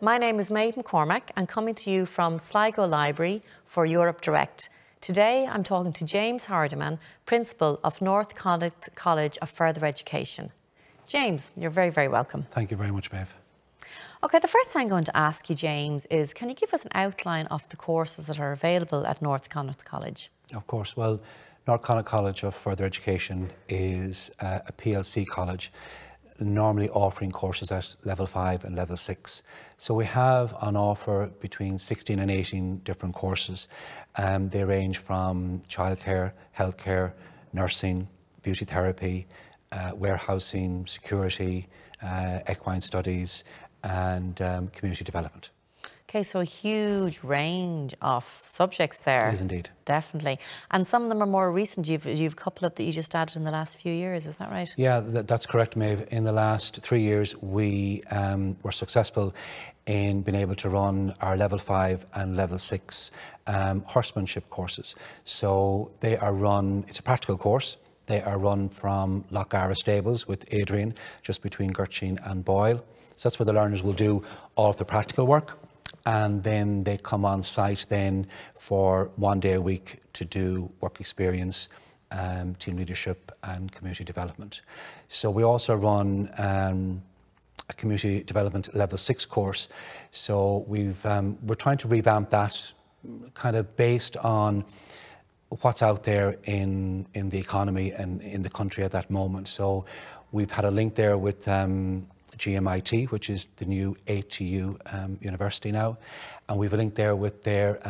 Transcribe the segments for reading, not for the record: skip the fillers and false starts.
My name is Maeve McCormack. I'm coming to you from Sligo Library for Europe Direct. Today I'm talking to James Hardiman, Principal of North Connaught College of Further Education. James, you're very, very welcome. Thank you very much, Maeve. Okay, the first thing I'm going to ask you, James, is can you give us an outline of the courses that are available at North Connaught College? Of course. Well, North Connaught College of Further Education is a PLC college, normally offering courses at level 5 and level 6. So we have on offer between 16 and 18 different courses. They range from childcare, healthcare, nursing, beauty therapy, warehousing, security, equine studies and community development. Okay, so a huge range of subjects there. It is indeed. Definitely. And some of them are more recent. You've a couple of that you just added in the last few years, is that right? Yeah, that's correct, Maeve. In the last 3 years, we were successful in being able to run our level 5 and level 6 horsemanship courses. So they are run, it's a practical course. They are run from Lochara Stables with Adrian, just between Gurchin and Boyle. So that's where the learners will do all of the practical work. And then they come on site then for 1 day a week to do work experience, team leadership and community development. So we also run a community development level 6 course. So we're trying to revamp that kind of based on what's out there in the economy and in the country at that moment. So we've had a link there with GMIT, which is the new ATU university now, and we've a link there with their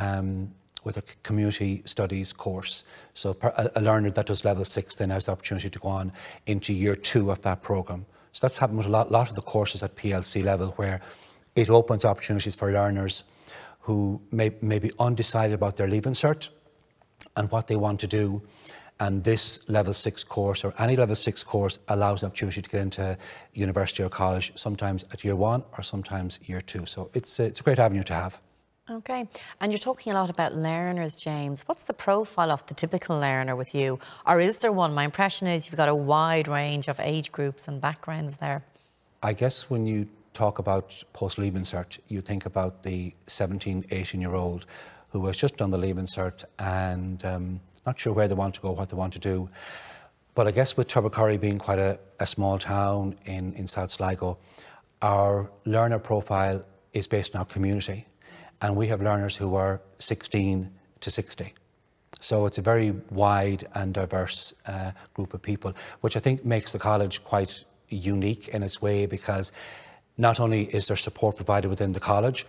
with a community studies course. So a learner that does level 6 then has the opportunity to go on into year 2 of that programme. So that's happened with a lot of the courses at PLC level, where it opens opportunities for learners who may be undecided about their Leaving Cert and what they want to do. And this level 6 course, or any level 6 course, allows the opportunity to get into university or college, sometimes at year 1 or sometimes year 2. So it's a great avenue to have. Okay, and you're talking a lot about learners, James. What's the profile of the typical learner with you? Or is there one? My impression is you've got a wide range of age groups and backgrounds there. I guess when you talk about post-Leaving Cert, you think about the 17, 18-year-old who has just done the Leaving Cert and not sure where they want to go, what they want to do. But I guess with Tubbercurry being quite a small town in South Sligo, our learner profile is based on our community. And we have learners who are 16 to 60. So it's a very wide and diverse group of people, which I think makes the college quite unique in its way, because not only is there support provided within the college,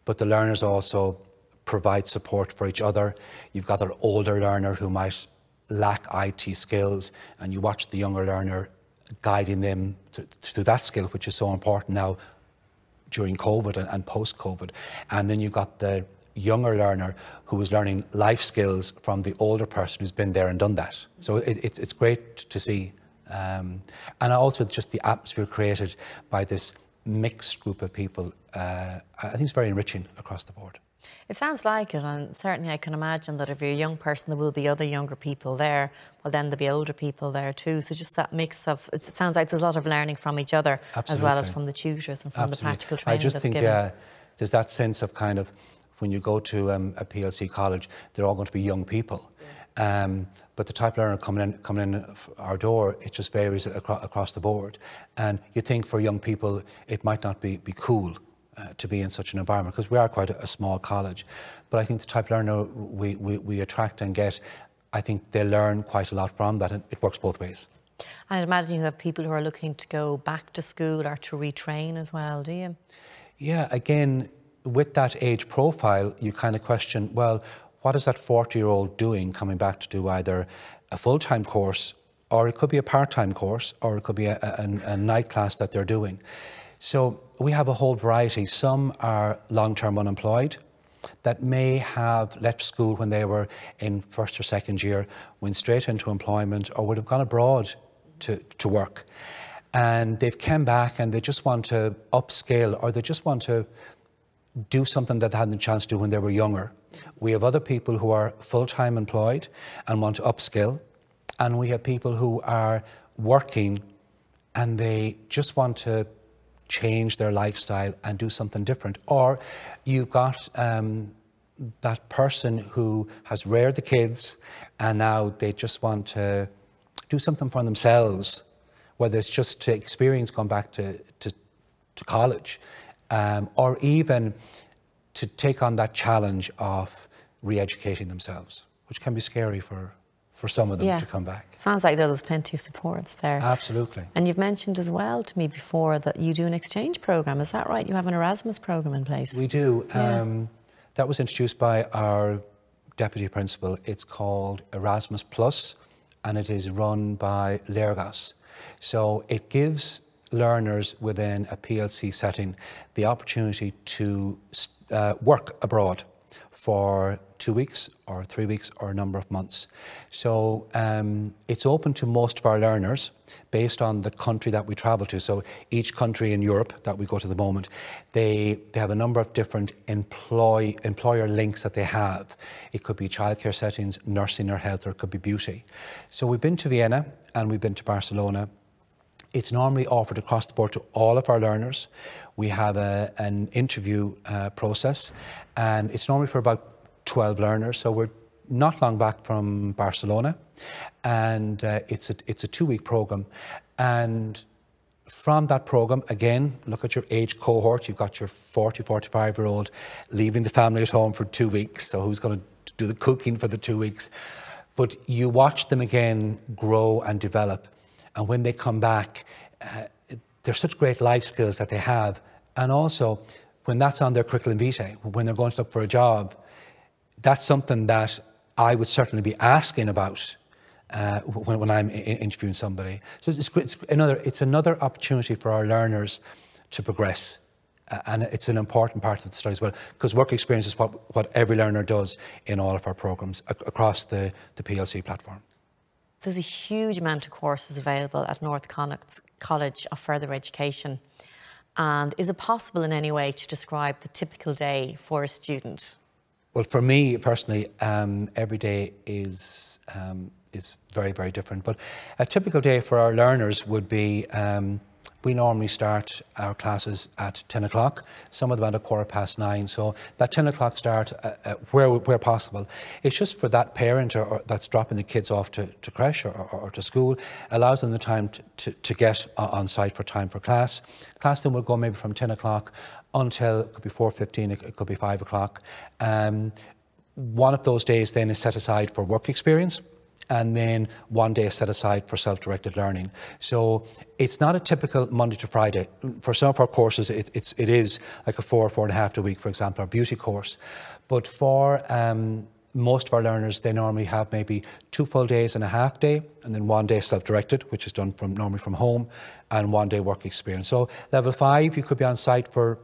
but the learners also provide support for each other. You've got an older learner who might lack IT skills, and you watch the younger learner guiding them to that skill, which is so important now during COVID and post-COVID. And then you've got the younger learner who is learning life skills from the older person who's been there and done that. So it's great to see. And also just the atmosphere created by this mixed group of people, I think it's very enriching across the board. It sounds like it, and certainly I can imagine that if you're a young person, there will be other younger people there. Well, then there'll be older people there too. So just that mix of, it sounds like there's a lot of learning from each other. Absolutely. As well as from the tutors and from the practical training that's given. I just think there's that sense of kind of, when you go to a PLC college, they're all going to be young people. But the type of learner coming in our door, it just varies across the board. And you think for young people, it might not be cool to be in such an environment, because we are quite a small college. But I think the type of learner we attract and get, I think they learn quite a lot from that, and it works both ways. I'd imagine you have people who are looking to go back to school or to retrain as well, do you? Yeah, again, with that age profile, you kind of question, well, what is that 40-year-old doing coming back to do either a full-time course, or it could be a part-time course, or it could be a night class that they're doing. So we have a whole variety. Some are long-term unemployed that may have left school when they were in first or second year, went straight into employment, or would have gone abroad to work. And they've come back and they just want to upscale, or they just want to do something that they hadn't a chance to do when they were younger. We have other people who are full-time employed and want to upskill. And we have people who are working and they just want to change their lifestyle and do something different. Or you've got that person who has reared the kids and now they just want to do something for themselves, whether it's just to experience going back to college, or even to take on that challenge of re-educating themselves, which can be scary for some of them to come back. Sounds like there's plenty of supports there. Absolutely. And you've mentioned as well to me before that you do an exchange programme, is that right? You have an Erasmus programme in place? We do. That was introduced by our deputy principal. It's called Erasmus Plus, and it is run by Lergas. So it gives learners within a PLC setting the opportunity to work abroad for 2 weeks or 3 weeks or a number of months. So it's open to most of our learners based on the country that we travel to. So each country in Europe that we go to the moment, they have a number of different employer links that they have. It could be childcare settings, nursing or health, or it could be beauty. So we've been to Vienna and we've been to Barcelona. It's normally offered across the board to all of our learners. We have an interview process, and it's normally for about 12 learners. So we're not long back from Barcelona, and it's a 2-week program. And from that program, again, look at your age cohort. You've got your 40, 45-year-old leaving the family at home for 2 weeks. So who's going to do the cooking for the 2 weeks? But you watch them again grow and develop. And when they come back, there's such great life skills that they have. And also, when that's on their curriculum vitae, when they're going to look for a job, that's something that I would certainly be asking about when I'm interviewing somebody. So it's another opportunity for our learners to progress. And it's an important part of the study as well, because work experience is what every learner does in all of our programmes across the PLC platform. There's a huge amount of courses available at North Connaught College of Further Education. And is it possible in any way to describe the typical day for a student? Well, for me personally, every day is very, very different. But a typical day for our learners would be, we normally start our classes at 10 o'clock, some of them at 9:15. So that 10 o'clock start, where possible, it's just for that parent or that's dropping the kids off to creche or to school, allows them the time to get on site for time for class. Class then will go maybe from 10 o'clock until, it could be 4:15, it could be 5 o'clock. One of those days then is set aside for work experience, and then one day is set aside for self-directed learning. So it's not a typical Monday to Friday. For some of our courses, it is like a 4.5 day week, for example, our beauty course. But for most of our learners, they normally have maybe 2 full days and a half day, and then 1 day self-directed, which is done normally from home, and 1 day work experience. So level 5, you could be on site for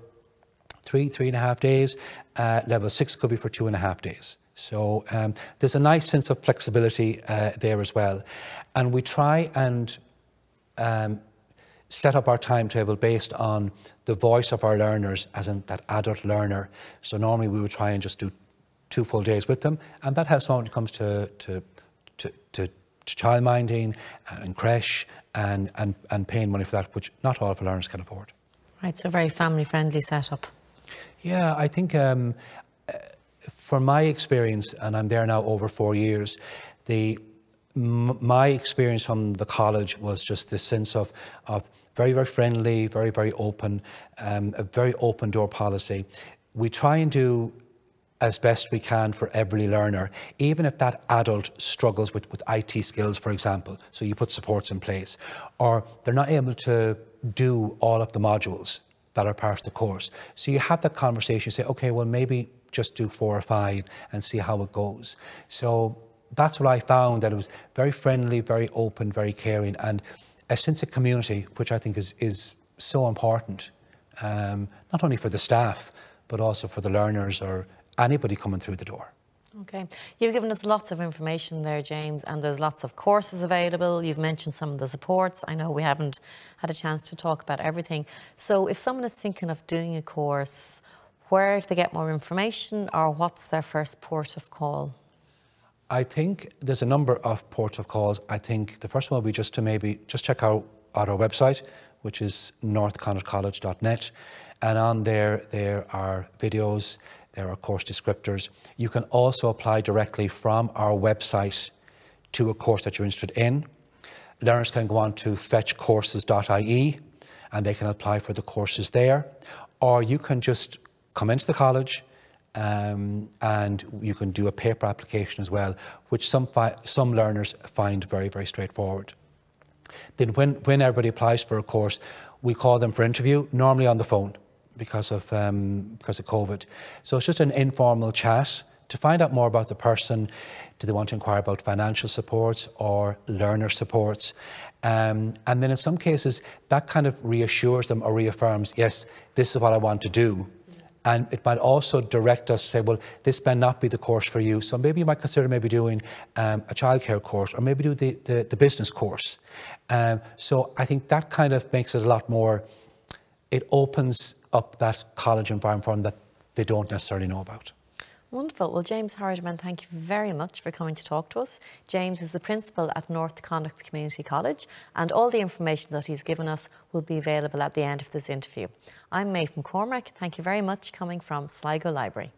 3.5 days. Level 6 could be for 2.5 days. So there's a nice sense of flexibility there as well. And we try and set up our timetable based on the voice of our learners, as in that adult learner. So normally we would try and just do 2 full days with them, and that helps when it comes to childminding and creche and paying money for that, which not all of our learners can afford. Right, so a very family-friendly setup. Yeah, I think from my experience, and I'm there now over 4 years, my experience from the college was just this sense of very, very friendly, very, very open, a very open door policy. We try and do as best we can for every learner, even if that adult struggles with IT skills, for example. So you put supports in place, or they're not able to do all of the modules that are part of the course. So you have that conversation, you say, okay, well, maybe just do 4 or 5 and see how it goes. So that's what I found, that it was very friendly, very open, very caring, and a sense of community, which I think is so important, not only for the staff, but also for the learners or anybody coming through the door. Okay. You've given us lots of information there, James, and there's lots of courses available. You've mentioned some of the supports. I know we haven't had a chance to talk about everything. So if someone is thinking of doing a course, where do they get more information, or what's their first port of call? I think there's a number of ports of calls. I think the first one will be just to maybe just check out our website, which is northconnaughtcollege.net. And on there are videos, there are course descriptors. You can also apply directly from our website to a course that you're interested in. Learners can go on to fetchcourses.ie and they can apply for the courses there. Or you can just come into the college and you can do a paper application as well, which some learners find very, very straightforward. Then when everybody applies for a course, we call them for interview, normally on the phone because of COVID. So it's just an informal chat to find out more about the person. Do they want to inquire about financial supports or learner supports? And then in some cases, that kind of reassures them or reaffirms, yes, this is what I want to do. And it might also direct us, say, well, this may not be the course for you. So maybe you might consider maybe doing a childcare course or maybe do the business course. So I think that kind of makes it a lot more, it opens up that college environment for them that they don't necessarily know about. Wonderful. Well, James Hardiman, thank you very much for coming to talk to us. James is the principal at North Connaught Community College, and all the information that he's given us will be available at the end of this interview. I'm Maeve McCormack. Thank you very much, coming from Sligo Library.